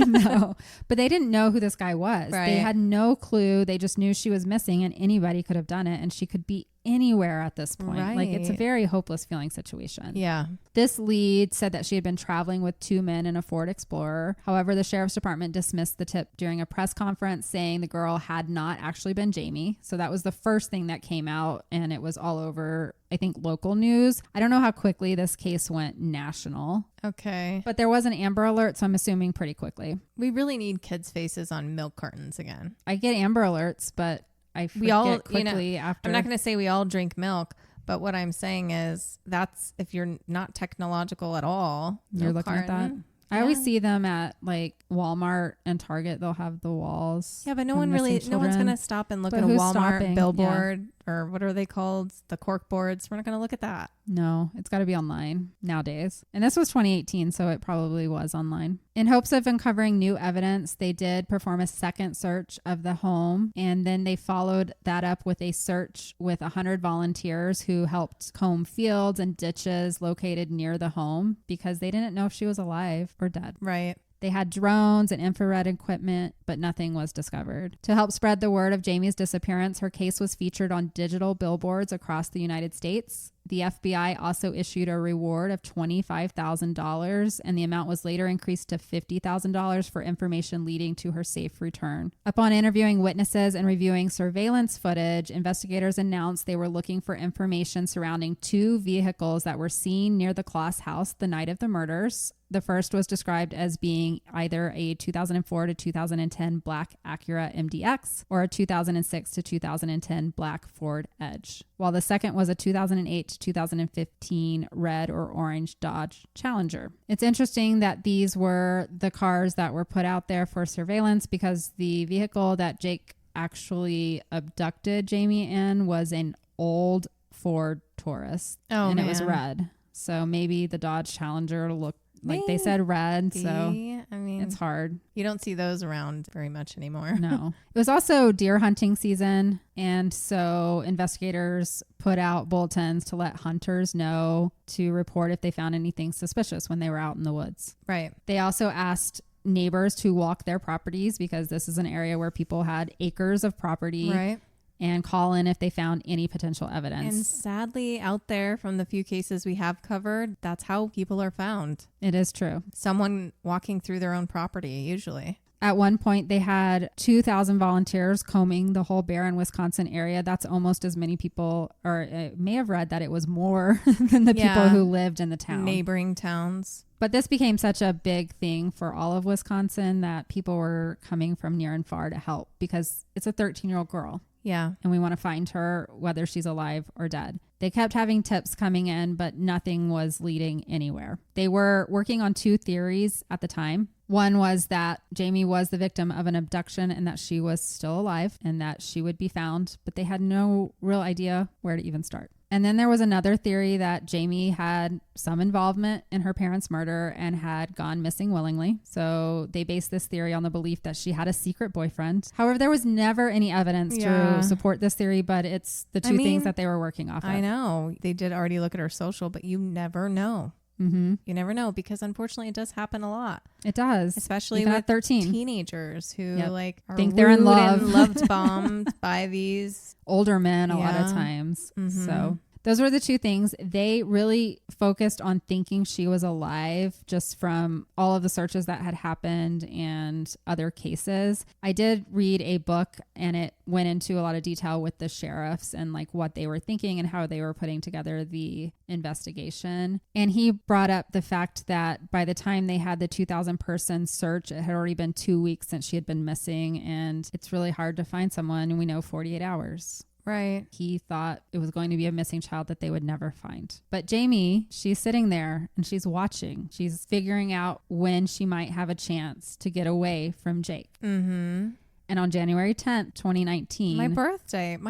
No, but they didn't know who this guy was. Right. They had no clue. They just knew she was missing and anybody could have done it. And she could be anywhere at this point. Right. Like it's a very hopeless feeling situation. Yeah. This lead said that she had been traveling with 2 men in a Ford Explorer. However, the sheriff's department dismissed the tip during a press conference saying the girl had not actually been Jayme. So that was the first thing that came out and it was all over, I think, local news. I don't know how quickly this case went national. Okay. But there was an Amber Alert, so I'm assuming pretty quickly. We really need kids' faces on milk cartons again. I get Amber Alerts, but I forget We all, quickly after. I'm not going to say we all drink milk, but what I'm saying is that's if you're not technological at all. You're milk looking at that. carton. I always see them at like Walmart and Target. They'll have the walls. Yeah, but no of one's missing going children. to stop and look But at a who's Walmart stopping? billboard or what are they called? The cork boards. We're not going to look at that. No, it's got to be online nowadays. And this was 2018, so it probably was online. In hopes of uncovering new evidence, they did perform a second search of the home, and then they followed that up with a search with 100 volunteers who helped comb fields and ditches located near the home because they didn't know if she was alive or dead. Right. They had drones and infrared equipment, but nothing was discovered. To help spread the word of Jayme's disappearance, her case was featured on digital billboards across the United States. The FBI also issued a reward of $25,000, and the amount was later increased to $50,000 for information leading to her safe return. Upon interviewing witnesses and reviewing surveillance footage, investigators announced they were looking for information surrounding 2 vehicles that were seen near the Closs house the night of the murders. The first was described as being either a 2004 to 2010 black Acura MDX or a 2006 to 2010 black Ford Edge, while the second was a 2008 to 2015 red or orange Dodge Challenger. It's interesting that these were the cars that were put out there for surveillance because the vehicle that Jake actually abducted Jayme in was an old Ford Taurus, and it was red. So maybe the Dodge Challenger looked like they said red, so I mean, it's hard. You don't see those around very much anymore. No. It was also deer hunting season, and so investigators put out bulletins to let hunters know to report if they found anything suspicious when they were out in the woods. Right. They also asked neighbors to walk their properties because this is an area where people had acres of property. Right. And call in if they found any potential evidence. And sadly, out there from the few cases we have covered, that's how people are found. It is true. Someone walking through their own property, usually. At one point, they had 2,000 volunteers combing the whole Barron, Wisconsin area. That's almost as many people, or it may have read that it was more than the people who lived in the town. Neighboring towns. But this became such a big thing for all of Wisconsin that people were coming from near and far to help because it's a 13-year-old girl. Yeah. And we want to find her whether she's alive or dead. They kept having tips coming in, but nothing was leading anywhere. They were working on 2 theories at the time. One was that Jayme was the victim of an abduction and that she was still alive and that she would be found, but they had no real idea where to even start. And then there was another theory that Jayme had some involvement in her parents' murder and had gone missing willingly. So they based this theory on the belief that she had a secret boyfriend. However, there was never any evidence to support this theory, but it's the two things that they were working off of. I know. They did already look at her social, but you never know. Mm-hmm. You never know because unfortunately it does happen a lot. It does. Especially even with at 13. Teenagers who are think they're in love. and loved bombed by these older men a lot of times. Mm-hmm. So those were the 2 things. They really focused on thinking she was alive just from all of the searches that had happened and other cases. I did read a book and it went into a lot of detail with the sheriffs and like what they were thinking and how they were putting together the investigation. And he brought up the fact that by the time they had the 2,000 person search, it had already been 2 weeks since she had been missing. And it's really hard to find someone. And we know 48 hours. Right. He thought it was going to be a missing child that they would never find. But Jayme, she's sitting there and she's watching. She's figuring out when she might have a chance to get away from Jake. Mm-hmm. And on January 10th, 2019. My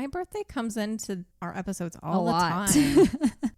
birthday comes into our episodes all the lot. time.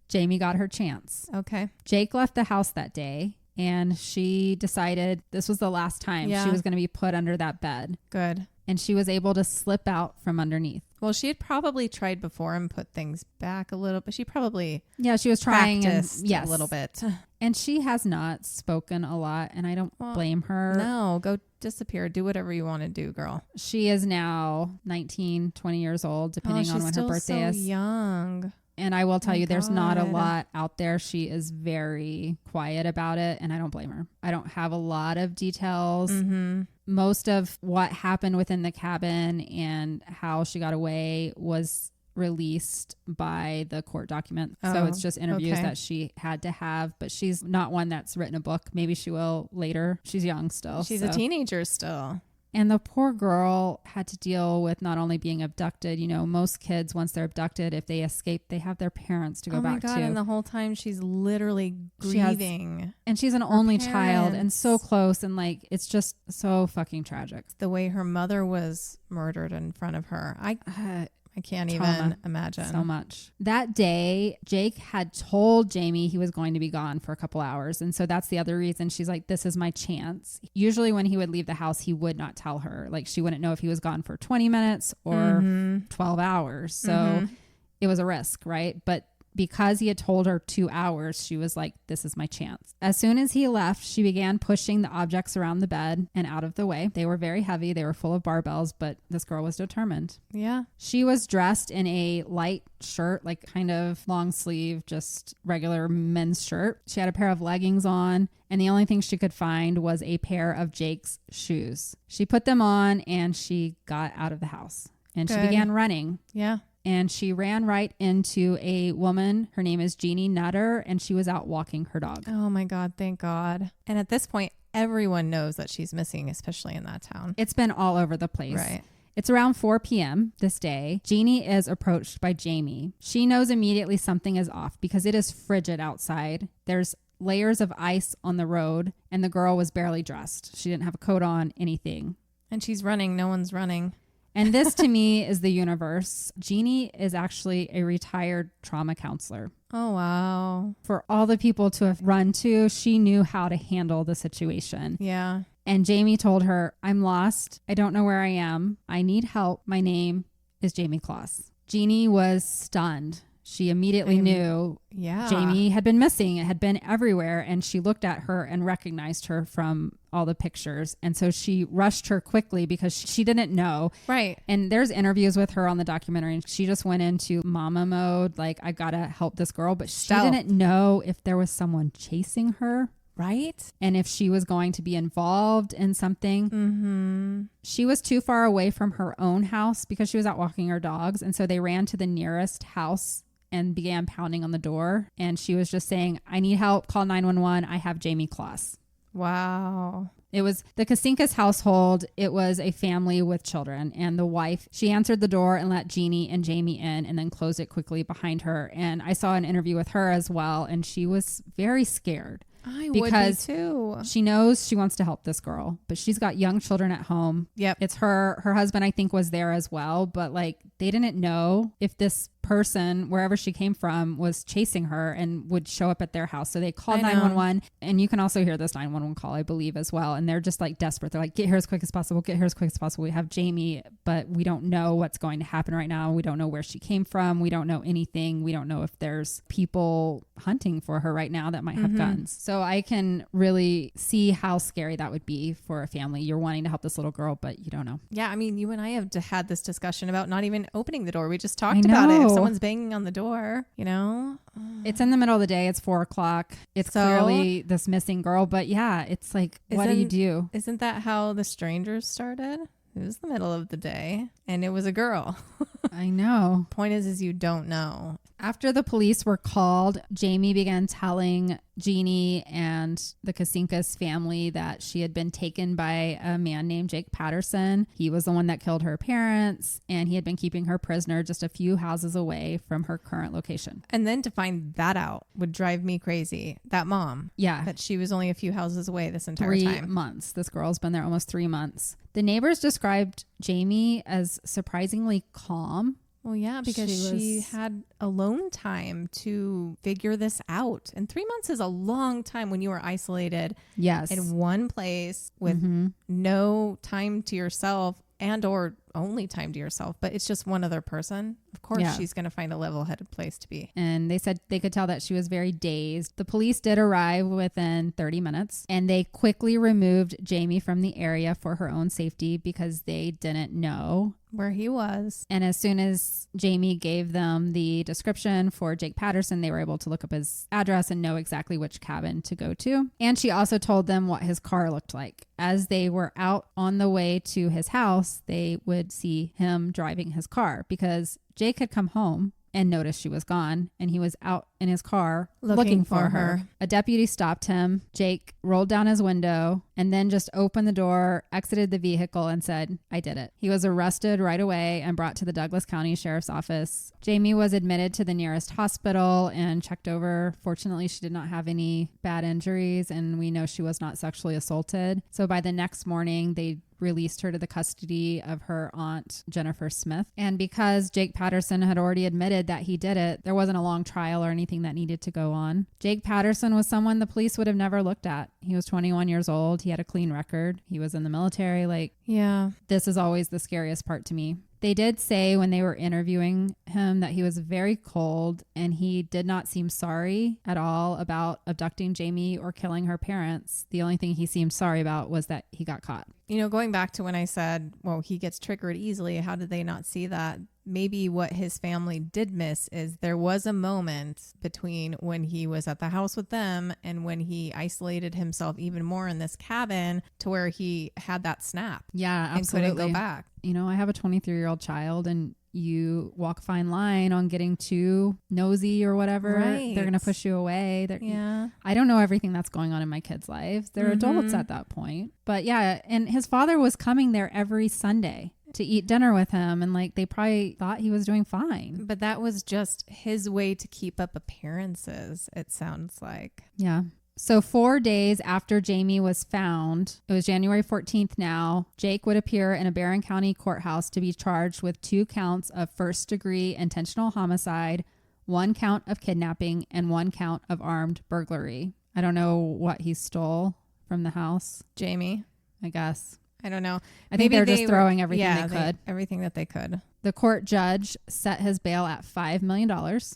Jayme got her chance. Okay. Jake left the house that day and she decided this was the last time she was going to be put under that bed. Good. And she was able to slip out from underneath. Well, she had probably tried before and put things back a little, but she probably she was trying a little bit. And she has not spoken a lot, and I don't blame her. No, go disappear. Do whatever you want to do, girl. She is now 19, 20 years old, depending on when her birthday is. She's so young. And I will tell you, there's not a lot out there. She is very quiet about it, and I don't blame her. I don't have a lot of details. Mm-hmm. Most of what happened within the cabin and how she got away was released by the court document. So it's just interviews that she had to have, but she's not one that's written a book. Maybe she will later. She's young still. She's a teenager still. And the poor girl had to deal with not only being abducted, you know, most kids, once they're abducted, if they escape, they have their parents to go back to. Oh my God, and the whole time she's literally grieving. And she's an only child and so close, and like, it's just so fucking tragic. The way her mother was murdered in front of her. I can't even imagine. So much. That day, Jake had told Jayme he was going to be gone for a couple hours. And so that's the other reason she's like, this is my chance. Usually when he would leave the house, he would not tell her. Like, she wouldn't know if he was gone for 20 minutes or 12 hours. So it was a risk, right? But because he had told her 2 hours, she was like, this is my chance. As soon as he left, she began pushing the objects around the bed and out of the way. They were very heavy. They were full of barbells, but this girl was determined. Yeah. She was dressed in a light shirt, like kind of long sleeve, just regular men's shirt. She had a pair of leggings on, and the only thing she could find was a pair of Jake's shoes. She put them on and she got out of the house, and she began running. Yeah. And she ran right into a woman. Her name is Jeannie Nutter, and she was out walking her dog. Oh my God, thank God. And at this point, everyone knows that she's missing, especially in that town. It's been all over the place. Right. It's around 4 p.m. this day. Jeannie is approached by Jayme. She knows immediately something is off because it is frigid outside. There's layers of ice on the road, and the girl was barely dressed. She didn't have a coat on, anything. And she's running. No one's running. And this to me is the universe. Jeannie is actually a retired trauma counselor. Oh, wow. For all the people to have run to, she knew how to handle the situation. Yeah. And Jayme told her, I'm lost. I don't know where I am. I need help. My name is Jayme Closs. Jeannie was stunned. She immediately knew Jayme had been missing. It had been everywhere. And she looked at her and recognized her from all the pictures. And so she rushed her quickly because she didn't know. Right. And there's interviews with her on the documentary, and she just went into mama mode. Like, I got to help this girl. But she didn't know if there was someone chasing her. Right. And if she was going to be involved in something. Mm-hmm. She was too far away from her own house because she was out walking her dogs. And so they ran to the nearest house and began pounding on the door. And she was just saying, I need help. Call 911. I have Jayme Closs. Wow. It was the Kasinkas household. It was a family with children. And the wife, she answered the door and let Jeannie and Jayme in and then closed it quickly behind her. And I saw an interview with her as well. And she was very scared. I would be too. She knows she wants to help this girl, but she's got young children at home. Yep. It's her husband, I think, was there as well. But like, they didn't know if this person, wherever she came from, was chasing her and would show up at their house. So they called 911, and you can also hear this 911 call, I believe, as well. And they're just like desperate. They're like, get here as quick as possible. Get here as quick as possible. We have Jayme, but we don't know what's going to happen right now. We don't know where she came from. We don't know anything. We don't know if there's people hunting for her right now that might have guns. So I can really see how scary that would be for a family. You're wanting to help this little girl, but you don't know. Yeah. I mean, you and I have had this discussion about not even opening the door. We just talked about it. If someone's banging on the door, you know, it's in the middle of the day. It's 4 o'clock. It's clearly this missing girl, but yeah, it's like, what do you do? Isn't that how The Strangers started? It was the middle of the day and it was a girl. I know. Point is you don't know. After the police were called, Jayme began telling Jeannie and the Kasinkas family that she had been taken by a man named Jake Patterson. He was the one that killed her parents, and he had been keeping her prisoner just a few houses away from her current location. And then to find that out would drive me crazy. That mom. Yeah. That she was only a few houses away this entire time. 3 months. This girl's been there almost 3 months. The neighbors described Jayme as surprisingly calm. Well, yeah, because she had alone time to figure this out. And 3 months is a long time when you are isolated. Yes. In one place with no time to yourself and or only time to yourself, but it's just one other person. Of course, she's going to find a level-headed place to be. And they said they could tell that she was very dazed. The police did arrive within 30 minutes, and they quickly removed Jayme from the area for her own safety because they didn't know where he was. And as soon as Jayme gave them the description for Jake Patterson, they were able to look up his address and know exactly which cabin to go to. And she also told them what his car looked like. As they were out on the way to his house, they would see him driving his car because Jake had come home and noticed she was gone, and he was out in his car Looking for her. A deputy stopped him. Jake rolled down his window and then just opened the door, exited the vehicle, and said, "I did it." He was arrested right away and brought to the Douglas County Sheriff's Office. Jayme was admitted to the nearest hospital and checked over. Fortunately, she did not have any bad injuries, and we know she was not sexually assaulted. So by the next morning, they released her to the custody of her aunt, Jennifer Smith. And because Jake Patterson had already admitted that he did it, there wasn't a long trial or anything that needed to go on. Jake Patterson was someone the police would have never looked at. He was 21 years old. He had a clean record. He was in the military. Yeah. This is always the scariest part to me. They did say when they were interviewing him that he was very cold and he did not seem sorry at all about abducting Jayme or killing her parents. The only thing he seemed sorry about was that he got caught. Going back to when I said, well, he gets triggered easily. How did they not see that? Maybe what his family did miss is there was a moment between when he was at the house with them and when he isolated himself even more in this cabin to where he had that snap. Yeah, absolutely. And couldn't go back. I have a 23-year-old child, and you walk a fine line on getting too nosy or whatever. Right. They're going to push you away. Yeah. I don't know everything that's going on in my kids' lives. They're adults at that point. But yeah, and his father was coming there every Sunday to eat dinner with him, and they probably thought he was doing fine. But that was just his way to keep up appearances, it sounds like. Yeah. So 4 days after Jayme was found, it was January 14th now, Jake would appear in a Barron County courthouse to be charged with 2 counts of first-degree intentional homicide, 1 count of kidnapping, and 1 count of armed burglary. I don't know what he stole from the house. Jayme, I guess. I don't know. I think they're just throwing everything they could. Everything that they could. The court judge set his bail at $5 million.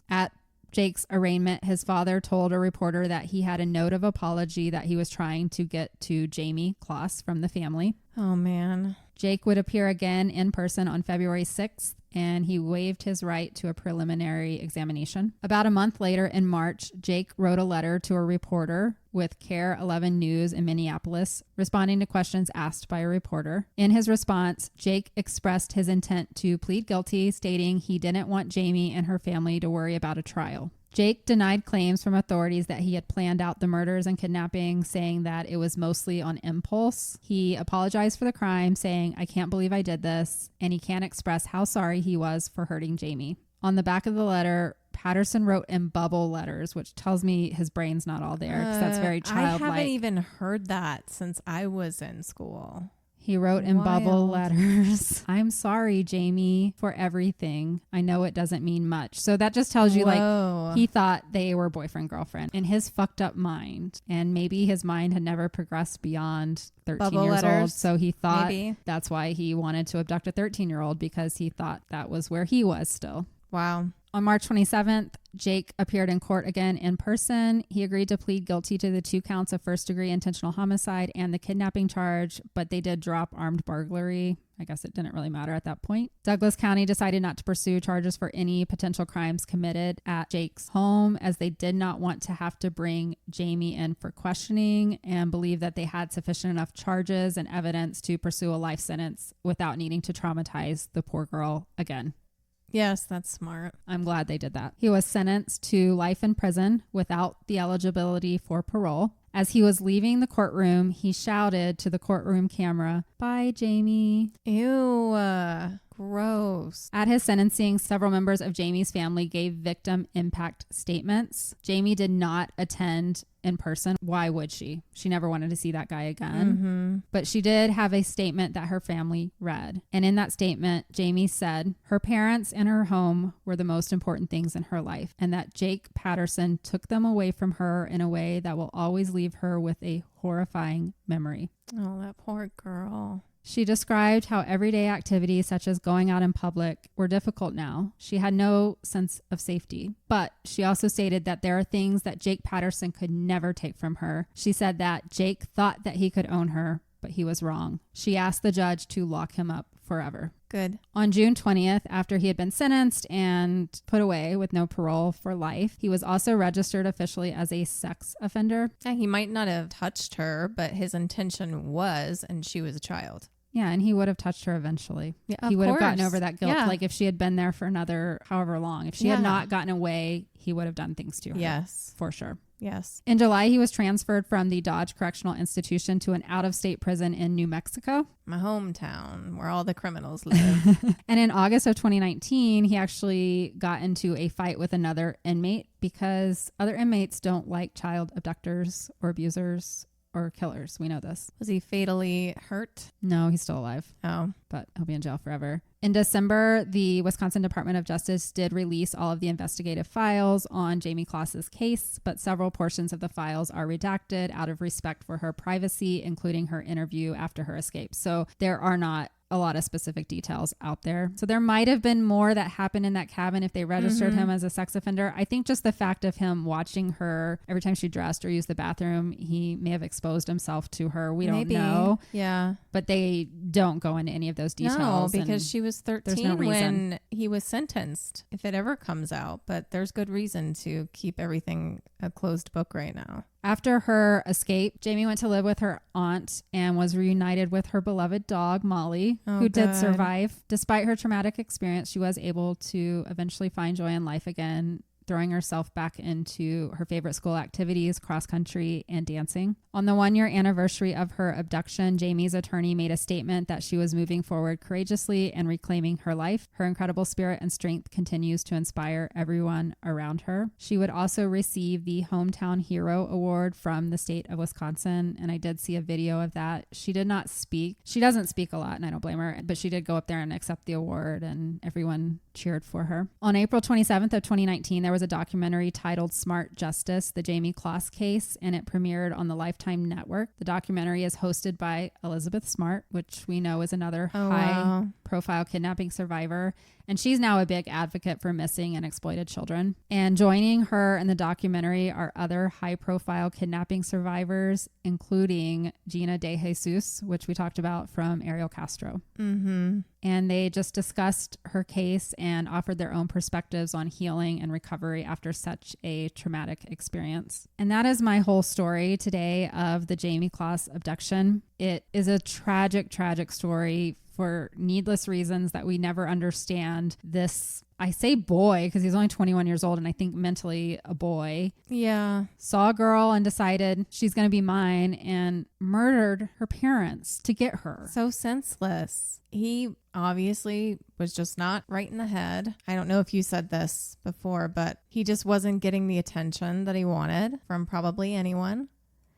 At Jake's arraignment, his father told a reporter that he had a note of apology that he was trying to get to Jayme Closs from the family. Oh, man. Jake would appear again in person on February 6th, and he waived his right to a preliminary examination. About a month later in March, Jake wrote a letter to a reporter with KARE 11 News in Minneapolis, responding to questions asked by a reporter. In his response, Jake expressed his intent to plead guilty, stating he didn't want Jayme and her family to worry about a trial. Jake denied claims from authorities that he had planned out the murders and kidnapping, saying that it was mostly on impulse. He apologized for the crime, saying, "I can't believe I did this," and he can't express how sorry he was for hurting Jayme. On the back of the letter, Patterson wrote in bubble letters, which tells me his brain's not all there, because that's very childlike. I haven't even heard that since I was in school. He wrote in bubble Wild. letters, "I'm sorry, Jayme, for everything. I know it doesn't mean much." So that just tells you, Whoa. he thought they were boyfriend, girlfriend in his fucked up mind. And maybe his mind had never progressed beyond 13 Bubble years letters, old. So he thought maybe. That's why he wanted to abduct a 13-year-old, because he thought that was where he was still. Wow. On March 27th, Jake appeared in court again in person. He agreed to plead guilty to the 2 counts of first-degree intentional homicide and the kidnapping charge, but they did drop armed burglary. I guess it didn't really matter at that point. Douglas County decided not to pursue charges for any potential crimes committed at Jake's home, as they did not want to have to bring Jayme in for questioning and believe that they had sufficient enough charges and evidence to pursue a life sentence without needing to traumatize the poor girl again. Yes, that's smart. I'm glad they did that. He was sentenced to life in prison without the eligibility for parole. As he was leaving the courtroom, he shouted to the courtroom camera, "Bye, Jayme." Ew. Gross. At his sentencing, several members of Jayme's family gave victim impact statements. Jayme did not attend in person. Why would she? She never wanted to see that guy again. Mm-hmm. But she did have a statement that her family read. And in that statement, Jayme said her parents and her home were the most important things in her life, and that Jake Patterson took them away from her in a way that will always leave her with a horrifying memory. Oh, that poor girl. She described how everyday activities such as going out in public were difficult now. She had no sense of safety. But she also stated that there are things that Jake Patterson could never take from her. She said that Jake thought that he could own her, but he was wrong. She asked the judge to lock him up forever. Good. On June 20th, after he had been sentenced and put away with no parole for life, he was also registered officially as a sex offender. Yeah, he might not have touched her, but his intention was, and she was a child. Yeah, and he would have touched her eventually. Yeah, he would have gotten course. over that guilt. Yeah. Like if she had been there for another however long, if she had not gotten away, he would have done things to her. Yes. For sure. Yes. In July, he was transferred from the Dodge Correctional Institution to an out-of-state prison in New Mexico. My hometown, where all the criminals live. And in August of 2019, he actually got into a fight with another inmate because other inmates don't like child abductors or abusers or killers. We know this. Was he fatally hurt? No, he's still alive. Oh. But he'll be in jail forever. In December, the Wisconsin Department of Justice did release all of the investigative files on Jayme Closs's case, but several portions of the files are redacted out of respect for her privacy, including her interview after her escape. So there are not a lot of specific details out there. So there might have been more that happened in that cabin if they registered him as a sex offender. I think just the fact of him watching her every time she dressed or used the bathroom, he may have exposed himself to her. We don't know. Yeah. But they don't go into any of those details. No, because she was 13 no reason. when he was sentenced, if it ever comes out. But there's good reason to keep everything a closed book right now. After her escape, Jayme went to live with her aunt and was reunited with her beloved dog, Molly, who did survive. Despite her traumatic experience, she was able to eventually find joy in life again, throwing herself back into her favorite school activities, cross country, and dancing. On the 1-year anniversary of her abduction, Jayme's attorney made a statement that she was moving forward courageously and reclaiming her life. Her incredible spirit and strength continues to inspire everyone around her. She would also receive the Hometown Hero Award from the state of Wisconsin, and I did see a video of that. She did not speak. She doesn't speak a lot, and I don't blame her, but she did go up there and accept the award, and everyone cheered for her. On April 27th of 2019, there was a documentary titled Smart Justice, the Jayme Closs Case, and it premiered on the Lifetime Network. The documentary is hosted by Elizabeth Smart, which we know is another high-profile kidnapping survivor, and she's now a big advocate for missing and exploited children. And joining her in the documentary are other high-profile kidnapping survivors, including Gina De Jesus, which we talked about from Ariel Castro. And they just discussed her case and offered their own perspectives on healing and recovery after such a traumatic experience. And that is my whole story today of the Jayme Closs abduction. It is a tragic, tragic story for needless reasons that we never understand. This, I say boy, because he's only 21 years old and I think mentally a boy. Yeah. Saw a girl and decided she's going to be mine and murdered her parents to get her. So senseless. He obviously was just not right in the head. I don't know if you said this before, but he just wasn't getting the attention that he wanted from probably anyone.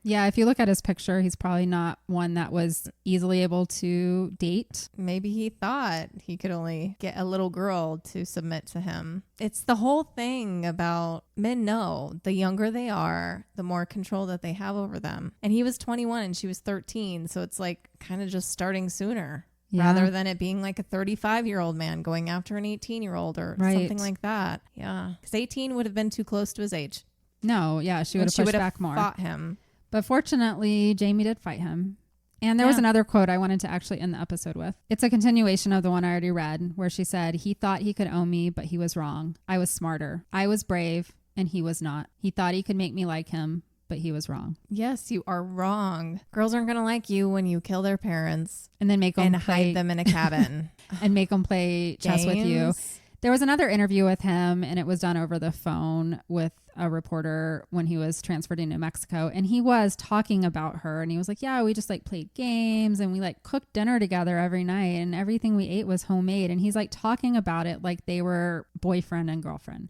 Yeah, if you look at his picture, he's probably not one that was easily able to date. Maybe he thought he could only get a little girl to submit to him. It's the whole thing about men know the younger they are, the more control that they have over them. And he was 21 and she was 13. So it's like kind of just starting sooner. Yeah. Rather than it being like a 35-year-old man going after an 18-year-old or something like that. Yeah. Because 18 would have been too close to his age. No, yeah, she would have pushed back more. Fought him. But fortunately, Jayme did fight him. And there was another quote I wanted to actually end the episode with. It's a continuation of the one I already read, where she said, "He thought he could own me, but he was wrong. I was smarter. I was brave, and he was not. He thought he could make me like him, but he was wrong." Yes, you are wrong. Girls aren't going to like you when you kill their parents and then make them hide them in a cabin and make them play chess with you. There was another interview with him, and it was done over the phone with a reporter when he was transferred to New Mexico, and he was talking about her, and he was like, yeah, we just like played games and we like cooked dinner together every night and everything we ate was homemade. And he's like talking about it like they were boyfriend and girlfriend.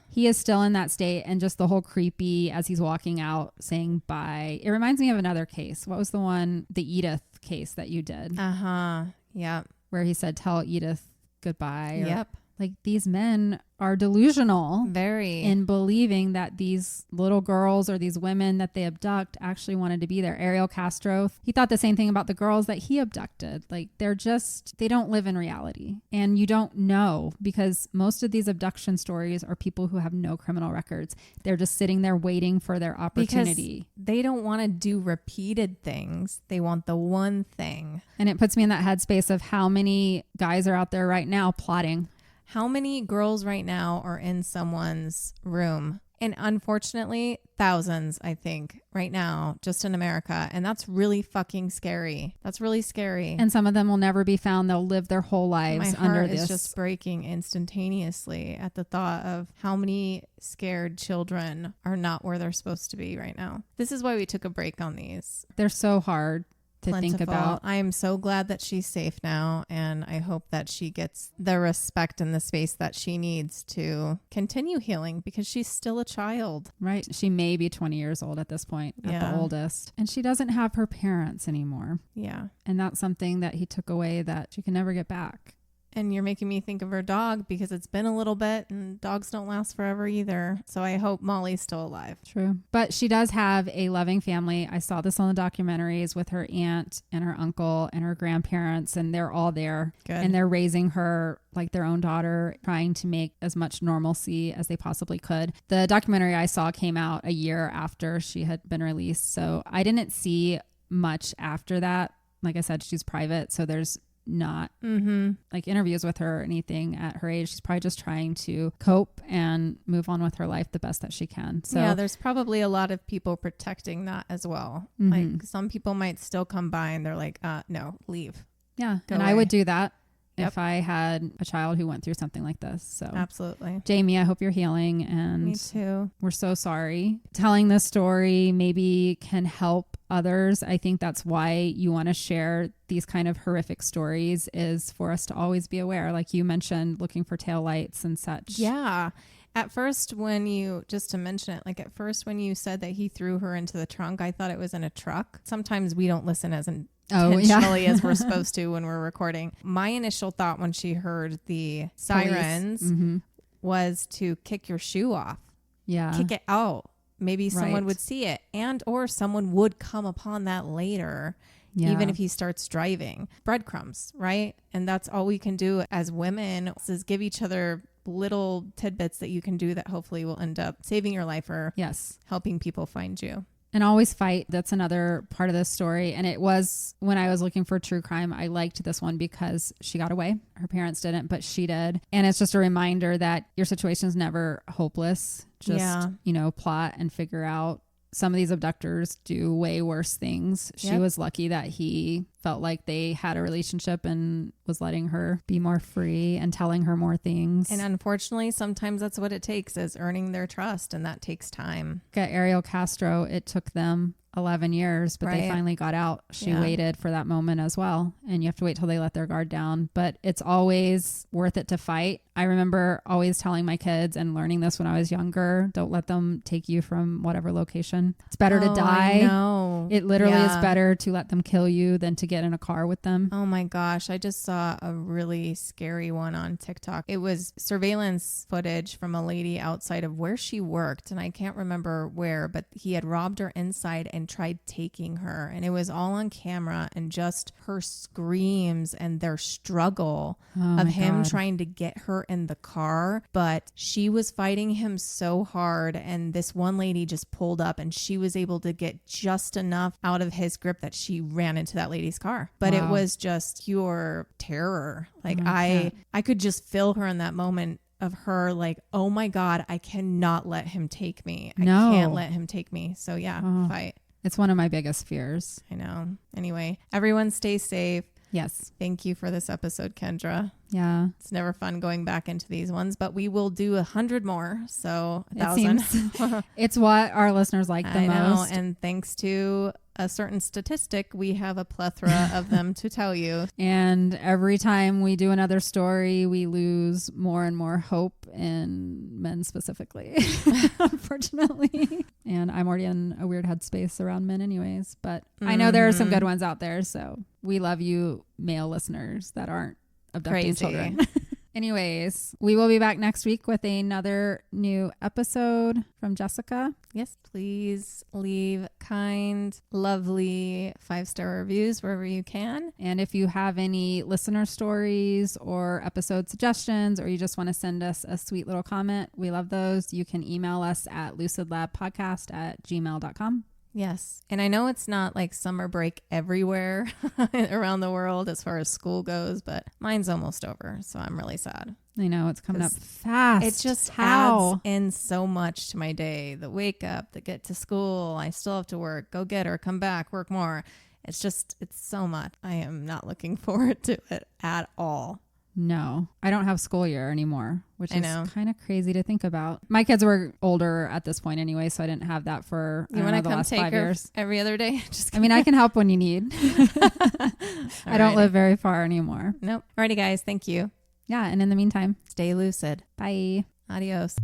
He is still in that state, and just the whole creepy as he's walking out saying bye. It reminds me of another case. What was the one, the Edith case that you did? Yep. Where he said, tell Edith goodbye. Yep. Like, these men are delusional very in believing that these little girls or these women that they abduct actually wanted to be there. Ariel Castro, he thought the same thing about the girls that he abducted. Like, they don't live in reality. And you don't know, because most of these abduction stories are people who have no criminal records. They're just sitting there waiting for their opportunity. Because they don't want to do repeated things. They want the one thing. And it puts me in that headspace of how many guys are out there right now plotting. How many girls right now are in someone's room And unfortunately, thousands, I think, right now, just in America. And that's really fucking scary. That's really scary. And some of them will never be found. They'll live their whole lives My heart under this. is just breaking instantaneously at the thought of how many scared children are not where they're supposed to be right now. This is why we took a break on these. They're so hard to think about. I am so glad that she's safe now, and I hope that she gets the respect and the space that she needs to continue healing, because she's still a child. Right. She may be 20 years old at this point, at the oldest. And she doesn't have her parents anymore. Yeah. And that's something that he took away that she can never get back. And you're making me think of her dog, because it's been a little bit, and dogs don't last forever either. So I hope Molly's still alive. True. But she does have a loving family. I saw this on the documentaries with her aunt and her uncle and her grandparents, and they're all there. Good. And they're raising her like their own daughter, trying to make as much normalcy as they possibly could. The documentary I saw came out a year after she had been released. So I didn't see much after that. Like I said, she's private. So there's not like interviews with her or anything at her age. She's probably just trying to cope and move on with her life the best that she can. So yeah, there's probably a lot of people protecting that as well. Like some people might still come by and they're like, no, leave. Yeah. Go and away. I would do that Yep. if I had a child who went through something like this. So Absolutely. Jayme, I hope you're healing, and Me too. we're so sorry. Telling this story maybe can help others. I think that's why you want to share these kind of horrific stories, is for us to always be aware. Like you mentioned, looking for taillights and such. Yeah. At first, just to mention it, like at first when you said that he threw her into the trunk, I thought it was in a truck. Sometimes we don't listen as intentionally as we're supposed to when we're recording. My initial thought when she heard the sirens was to kick your shoe off. Yeah. Kick it out. Maybe someone Right. would see it, and or someone would come upon that later. Yeah. Even if he starts driving. Breadcrumbs, right? And that's all we can do as women, is give each other little tidbits that you can do that hopefully will end up saving your life or Yes. helping people find you. And always fight. That's another part of this story. And it was, when I was looking for true crime, I liked this one because she got away. Her parents didn't, but she did. And it's just a reminder that your situation is never hopeless. Just, plot and figure out. Some of these abductors do way worse things. She Yep. was lucky that he felt like they had a relationship and was letting her be more free and telling her more things. And unfortunately, sometimes that's what it takes, is earning their trust, and that takes time. At Ariel Castro, it took them 11 years, but they Right. finally got out. She Yeah. waited for that moment as well. And you have to wait till they let their guard down. But it's always worth it to fight. I remember always telling my kids, and learning this when I was younger, don't let them take you from whatever location. It's better to die. No, It literally is better to let them kill you than to get in a car with them. Oh my gosh. I just saw a really scary one on TikTok. It was surveillance footage from a lady outside of where she worked. And I can't remember where, but he had robbed her inside and tried taking her. And it was all on camera, and just her screams and their struggle of him trying to get her in the car. But she was fighting him so hard. And this one lady just pulled up, and she was able to get just enough out of his grip that she ran into that lady's car. But it was just pure terror. Like I could just feel her in that moment of her like, oh my God, I cannot let him take me. I can't let him take me. So fight. It's one of my biggest fears. I know. Anyway, everyone stay safe. Yes. Thank you for this episode, Kendra. Yeah. It's never fun going back into these ones, but we will do 100 more. So 1,000. It's what our listeners like the most. And thanks to a certain statistic, we have a plethora of them to tell you. And every time we do another story, we lose more and more hope in men specifically, unfortunately. And I'm already in a weird headspace around men anyways, but I know there are some good ones out there. So we love you, male listeners that aren't abducting children. Anyways, we will be back next week with another new episode from Jessica. Yes, please leave kind, lovely 5-star reviews wherever you can. And if you have any listener stories or episode suggestions, or you just want to send us a sweet little comment, we love those. You can email us at lucidlabpodcast@gmail.com. Yes. And I know it's not like summer break everywhere around the world as far as school goes, but mine's almost over. So I'm really sad. I know it's coming up fast. It just How? adds in so much to my day. The wake up, the get to school. I still have to work. Go get her. Come back. Work more. It's so much. I am not looking forward to it at all. No, I don't have school year anymore, which I is know. kind of crazy to think about. My kids were older at this point anyway, so I didn't have that for You want to the come last take 5 her years. every other day? Just I mean, I can help when you need. I don't Alrighty. live very far anymore. Nope. Alrighty, guys. Thank you. Yeah, and in the meantime, Stay lucid. bye. Adios.